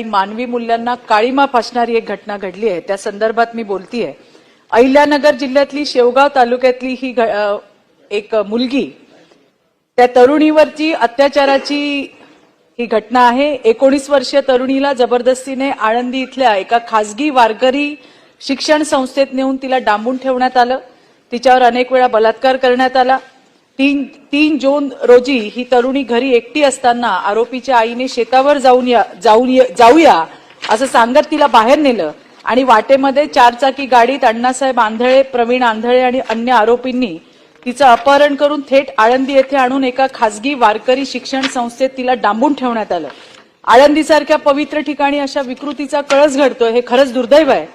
मानवी मूल्यांना काळीमा फासणारी एक घटना घडली आहे। त्या संदर्भात मी बोलतीये। अहिल्यानगर जिल्ह्यातली शेवगाव तालुक्यातली ही एक मुलगी, त्या तरुणीवरची अत्याचाराची ही घटना आहे। 19 वर्षीय तरुणीला जबरदस्तीने आळंदी इथल्या एका खासगी वारकरी शिक्षण संस्थेत नेऊन तिला डांबून ठेवण्यात आलं। तिच्यावर अनेक वेळा बलात्कार करण्यात आला। 3 जून रोजी ही तरुणी घरी एकटी असताना आरोपीच्या आईने शेतावर जाऊया असं सांगत तिला बाहेर नेलं आणि वाटेमध्ये 4 चाकी गाडीत अण्णासाहेब आंधळे, प्रवीण आंधळे आणि अन्य आरोपींनी तिचं अपहरण करून थेट आळंदी येथे आणून एका खासगी वारकरी शिक्षण संस्थेत तिला डांबून ठेवण्यात आलं। आळंदीसारख्या पवित्र ठिकाणी अशा विकृतीचा कळस घडतोय, हे खरंच दुर्दैव आहे।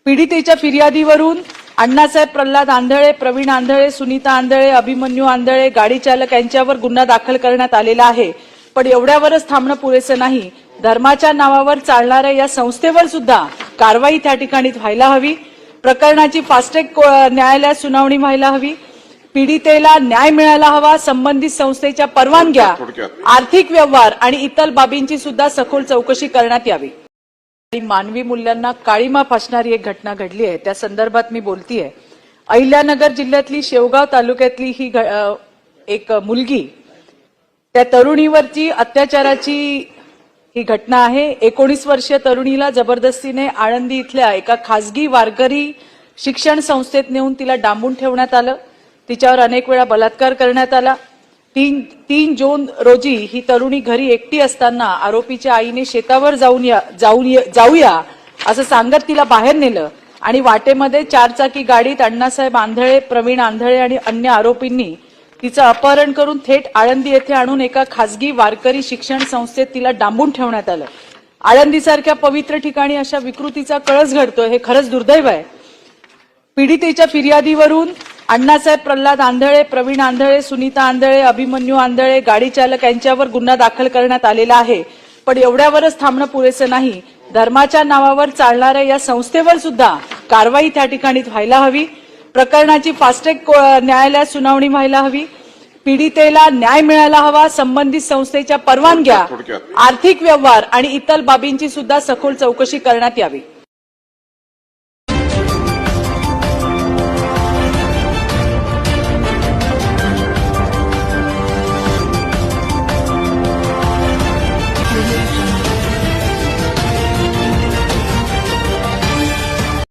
पीडितेच्या फिर्यादीवरून अण्णासाहेब प्रल्हाद आंधळे, प्रवीण आंधळे, सुनीता आंधळे, अभिमन्यू आंधळे, गाडी चालक यांच्यावर गुन्हा दाखल करण्यात आलेला आहे। पण एवढ्यावरच थांबणं पुरेसं नाही, धर्माच्या नावावर चालणाऱ्या या संस्थेवर सुद्धा कारवाई त्या ठिकाणी व्हायला हवी। प्रकरणाची फास्ट ट्रॅक न्यायालयात सुनावणी व्हायला हवी। पीडितेला न्याय मिळायला हवा। संबंधित संस्थेच्या परवानग्या, आर्थिक व्यवहार आणि इतर बाबींची सुद्धा सखोल चौकशी करण्यात यावी। मानवी मूल्यांना काळीमा फासणारी एक घटना घडली आहे। त्या संदर्भात मी बोलतीये। अहिल्यानगर जिल्ह्यातली शेवगाव तालुक्यातली ही एक मुलगी, त्या तरुणीवरची अत्याचाराची ही घटना आहे। 19 वर्षीय तरुणीला जबरदस्तीने आळंदी इथल्या एका खासगी वारकरी शिक्षण संस्थेत नेऊन तिला डांबून ठेवण्यात आलं। तिच्यावर अनेक वेळा बलात्कार करण्यात आला। 3 जून रोजी ही तरुणी घरी एकटी असताना आरोपीच्या आईने शेतावर जाऊया असं सांगत तिला बाहेर नेलं आणि वाटेमध्ये 4 चाकी गाडीत अण्णासाहेब आंधळे, प्रवीण आंधळे आणि अन्य आरोपींनी तिचं अपहरण करून थेट आळंदी येथे आणून एका खासगी वारकरी शिक्षण संस्थेत तिला डांबून ठेवण्यात आलं। आळंदीसारख्या पवित्र ठिकाणी अशा विकृतीचा कळस घडतोय, हे खरंच दुर्दैव आहे। पीडितेच्या फिर्यादीवरून अण्णासाहेब प्रल्हाद आंधळे, प्रवीण आंधळे, सुनीता आंधळे, अभिमन्यू आंधळे, गाडी चालक यांच्यावर गुन्हा दाखल करण्यात आलेला आहे। पण एवढ्यावरच थांबणं पुरेसं नाही, धर्माच्या नावावर चालणाऱ्या या संस्थेवर सुद्धा कारवाई त्या ठिकाणी व्हायला हवी। प्रकरणाची फास्ट ट्रॅक न्यायालयात सुनावणी व्हायला हवी। पीडितेला न्याय मिळायला हवा। संबंधित संस्थेच्या परवानग्या, आर्थिक व्यवहार आणि इतर बाबींची सुद्धा सखोल चौकशी करण्यात यावी।